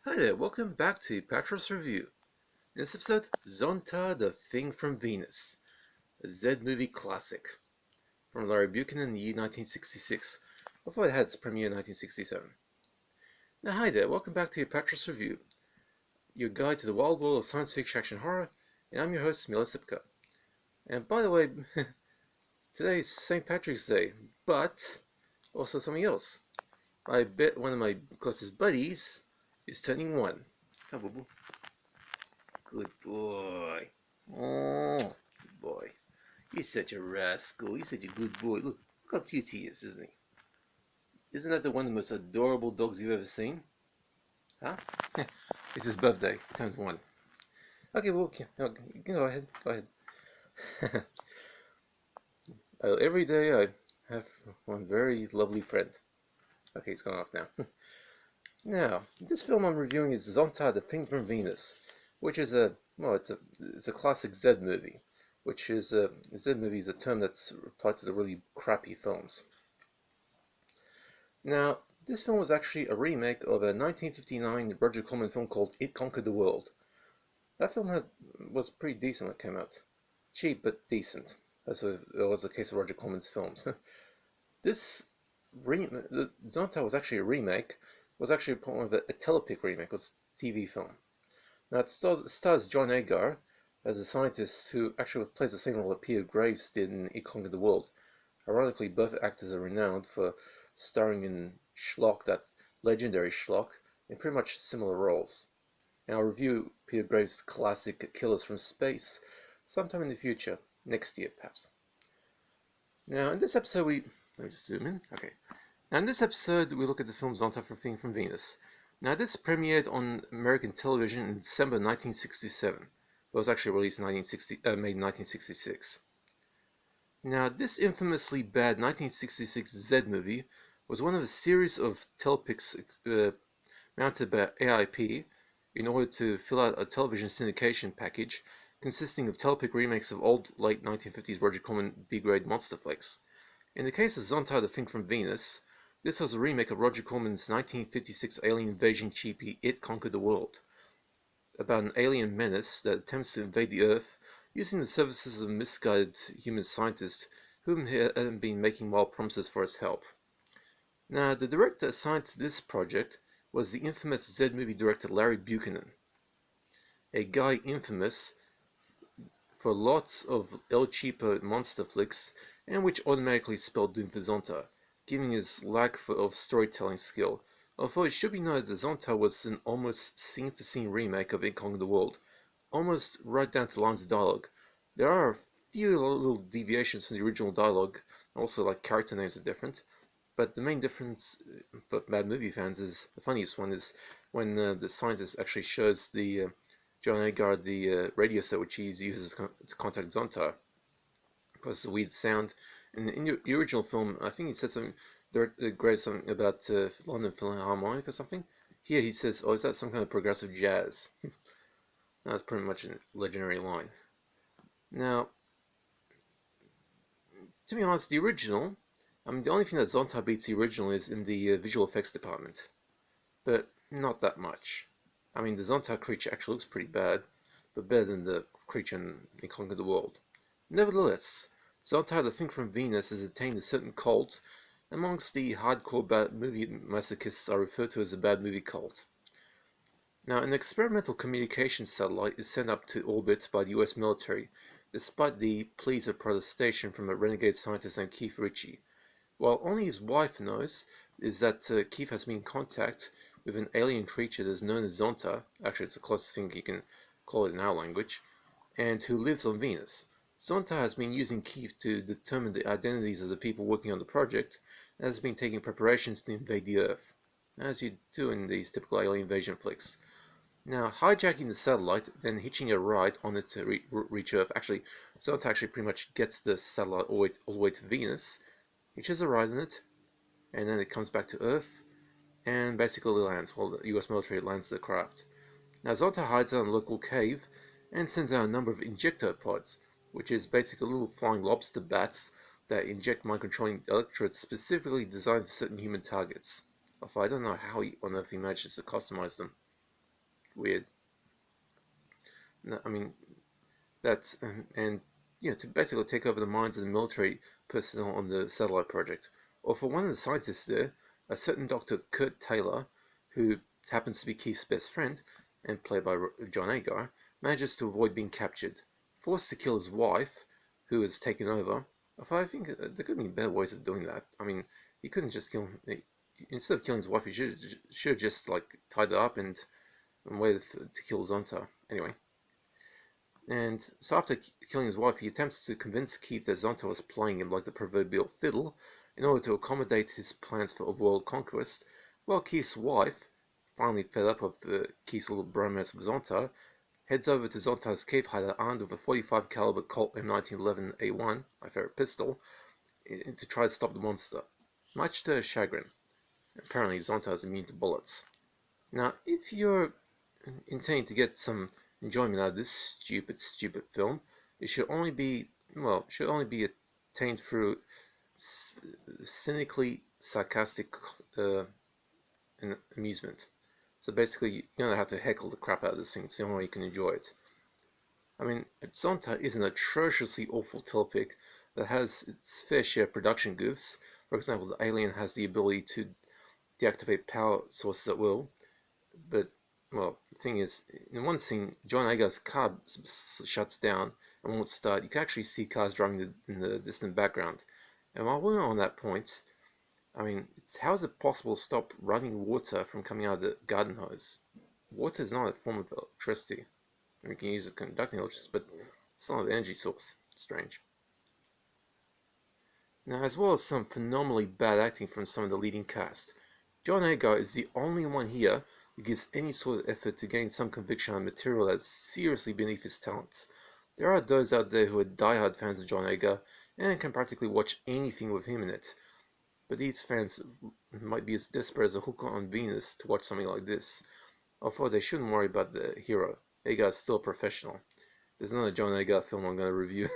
Hi there, welcome back to Apatros Review. In this episode, Zontar, the Thing from Venus, a Z-Movie classic from Larry Buchanan in the year 1966, before it had its premiere in 1967. Now hi there, welcome back to Apatros Review, your guide to the wild world of science fiction action horror, and I'm your host, Mila Sipka. And by the way, today is St. Patrick's Day, but also something else. I bet one of my closest buddies is turning one. Come, boo boo. Good boy. Oh, good boy. He's such a rascal. He's such a good boy. Look how cute he is, isn't he? Isn't that the one of the most adorable dogs you've ever seen? Huh? It's his birthday. He turns one. Okay, well, you can go ahead. Go ahead. Every day I have one very lovely friend. Okay, he's gone off now. Now, this film I'm reviewing is Zontar, the Thing from Venus, which is it's a classic Z movie, which is a Z movie is a term that's applied to the really crappy films. Now, this film was actually a remake of a 1959 Roger Corman film called It Conquered the World. That film was pretty decent when it came out. Cheap, but decent. As it was the case of Roger Corman's films. This Zontar was actually a remake, was actually part of a telepic remake, it was a TV film. Now it stars John Agar as a scientist who actually plays the same role that Peter Graves did in It Conquered the World. Ironically, both actors are renowned for starring in Schlock, that legendary Schlock, in pretty much similar roles. And I'll review Peter Graves' classic Killers from Space sometime in the future, next year perhaps. Now in this episode let me just zoom in, okay. Now in this episode we look at the film Zontar, the Thing from Venus. Now this premiered on American television in December 1967. It was actually released in May 1966. Now this infamously bad 1966 Z movie was one of a series of telepics mounted by AIP in order to fill out a television syndication package consisting of telepic remakes of old late 1950s Roger Corman B-grade monster flicks. In the case of Zontar, the Thing from Venus, this was a remake of Roger Corman's 1956 alien invasion cheapie It Conquered the World, about an alien menace that attempts to invade the Earth using the services of a misguided human scientist whom he had been making wild promises for his help. Now, the director assigned to this project was the infamous Z-movie director Larry Buchanan, a guy infamous for lots of El Cheapo monster flicks, and which automatically spelled doom for Zontar, given his lack of storytelling skill, although it should be noted that Zontar was an almost scene-for-scene remake of It Conquered the World, almost right down to lines of dialogue. There are a few little deviations from the original dialogue, also like character names are different, but the main difference for Mad Movie fans is, the funniest one is when the scientist actually shows the John Agar the radio set which he uses to contact Zontar. Because it's a weird sound. And in the original film, I think he said something, Graves something about London Philharmonic or something. Here he says, oh, is that some kind of progressive jazz? That's pretty much a legendary line. Now, to be honest, the original, the only thing that Zontar beats the original is in the visual effects department. But not that much. The Zontar creature actually looks pretty bad, but better than the creature in Conquer the World. Nevertheless, Zontar, the Thing from Venus, has attained a certain cult. Amongst the hardcore bad movie masochists are referred to as the bad movie cult. Now, an experimental communication satellite is sent up to orbit by the US military, despite the pleas of protestation from a renegade scientist named Keith Ritchie. While only his wife knows is that Keith has been in contact with an alien creature that is known as Zontar, actually it's the closest thing you can call it in our language, and who lives on Venus. Zontar has been using Keith to determine the identities of the people working on the project, and has been taking preparations to invade the Earth, as you do in these typical alien invasion flicks. Now, hijacking the satellite, then hitching a ride on it to reach Earth. Actually, Zontar actually pretty much gets the satellite all the way to Venus, hitches a ride on it, and then it comes back to Earth, and basically lands, while the US military lands the craft. Now Zontar hides out in a local cave, and sends out a number of injector pods, which is basically little flying lobster bats that inject mind-controlling electrodes specifically designed for certain human targets. Although I don't know how on earth he manages to customize them. weird. No, I mean, that's and to basically take over the minds of the military personnel on the satellite project. Or for one of the scientists there, a certain Dr. Kurt Taylor, who happens to be Keith's best friend and played by John Agar, manages to avoid being captured, forced to kill his wife, who has taken over. I think there could have been better ways of doing that. I mean, he couldn't just kill. Instead of killing his wife, he should have just like tied her up and waited to kill Zontar. Anyway. And so after killing his wife, he attempts to convince Keith that Zontar was playing him like the proverbial fiddle in order to accommodate his plans for world conquest, while Keith's wife, finally fed up of Keith's little bromance with Zontar, heads over to Zontar's cave hideout armed with a 45 caliber Colt M1911A1, my favorite pistol, to try to stop the monster, much to her chagrin. Apparently Zontar is immune to bullets. Now, if you're intending to get some enjoyment out of this stupid film, it should only be attained through cynically sarcastic amusement. So basically, you don't have to heckle the crap out of this thing. It's the only way you can enjoy it. I mean, Zontar is an atrociously awful telepic that has its fair share of production goofs. For example, the alien has the ability to deactivate power sources at will, but well, the thing is, in one scene, John Agar's car shuts down and won't start. You can actually see cars driving in the distant background. And while we're on that point, I mean, how is it possible to stop running water from coming out of the garden hose? Water is not a form of electricity. I mean, you can use it conducting electricity, but it's not an energy source. Strange. Now, as well as some phenomenally bad acting from some of the leading cast, John Agar is the only one here who gives any sort of effort to gain some conviction on material that's seriously beneath his talents. There are those out there who are diehard fans of John Agar and can practically watch anything with him in it, but these fans might be as desperate as a hooker on Venus to watch something like this. Although they shouldn't worry about the hero. Agar is still a professional. There's another John Agar film I'm going to review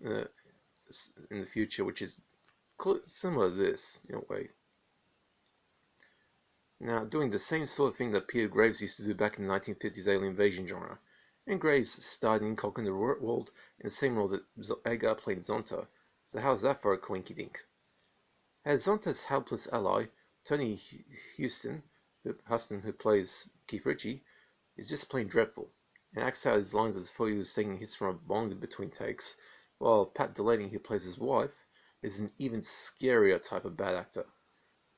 in the future, which is similar to this in a way. Now, doing the same sort of thing that Peter Graves used to do back in the 1950s alien invasion genre. And Graves starred in Conquer the World in the same role that Agar played Zontar. So how's that for a coinky dink? As Zontar's helpless ally, Tony Huston, who plays Keith Ritchie, is just plain dreadful, and acts out his lines as though he was taking hits from a bong in between takes, while Pat Delaney, who plays his wife, is an even scarier type of bad actor.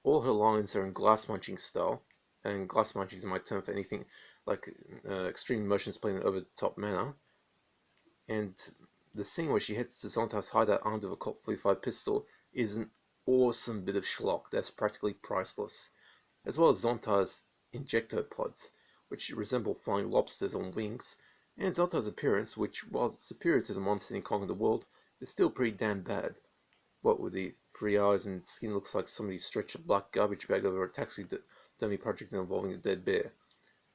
All her lines are in glass munching style, and glass munching is my term for anything like extreme emotions played in an over-the-top manner. And the scene where she heads to Zontar's hideout armed with a Colt 45 pistol is an awesome bit of schlock that's practically priceless, as well as Zontar's injector pods, which resemble flying lobsters on wings, and Zontar's appearance, which, while superior to the monster in Conquer the World, is still pretty damn bad. What with the 3 eyes and skin looks like somebody stretched a black garbage bag over a taxidermy project involving a dead bear.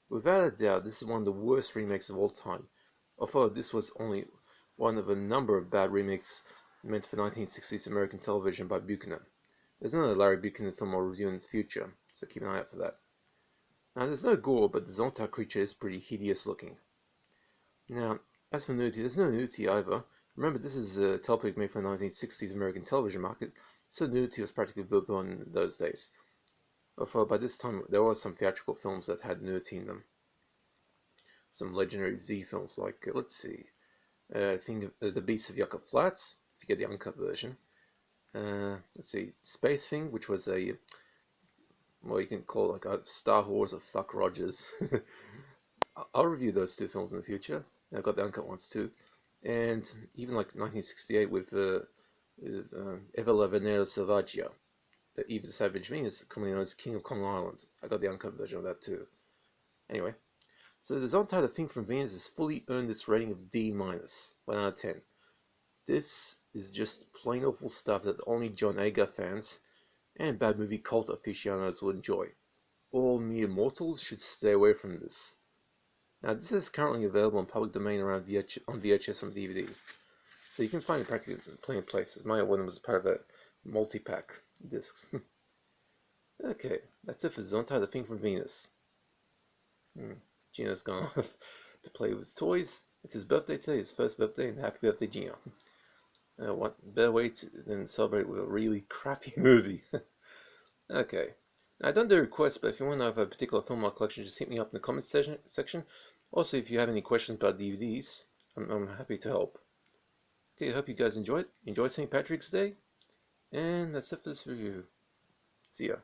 Without a doubt, this is one of the worst remakes of all time, although this was only one of a number of bad remakes meant for 1960s American television by Buchanan. There's another Larry Buchanan film I'll review in the future, so keep an eye out for that. Now, there's no gore, but the Zontar creature is pretty hideous looking. Now, as for nudity, there's no nudity either. Remember, this is a telepic made for the 1960s American television market, so nudity was practically verboten in those days. Although by this time, there were some theatrical films that had nudity in them. Some legendary Z films like, let's see, I think The Beast of Yucca Flats, if you get the uncut version. Let's see, Space Thing, which was a, well, you can call it like a Star Wars of Fuck Rogers. I'll review those two films in the future. I've got the uncut ones too. And even like 1968 with Eva la Venera Selvaggia, Eve the Savage Venus, commonly known as King of Kong Island. I got the uncut version of that too. Anyway, so the Zontar, The Thing from Venus, has fully earned its rating of D-, 1 out of 10. This is just plain awful stuff that only John Agar fans and bad movie cult aficionados will enjoy. All mere mortals should stay away from this. Now, this is currently available in public domain around on VHS and DVD, so you can find it practically in plenty of places. My one was part of a multi-pack discs. Okay, that's it for Zontar, The Thing from Venus. Gino's gone off to play with his toys. It's his birthday today, his first birthday, and happy birthday, Gino. What better way than celebrate with a really crappy movie? Okay. I don't do requests, but if you want to know of a particular film or collection, just hit me up in the comments section. Also, if you have any questions about DVDs, I'm happy to help. Okay, I hope you guys enjoyed. Enjoy St. Patrick's Day. And that's it for this review. See ya.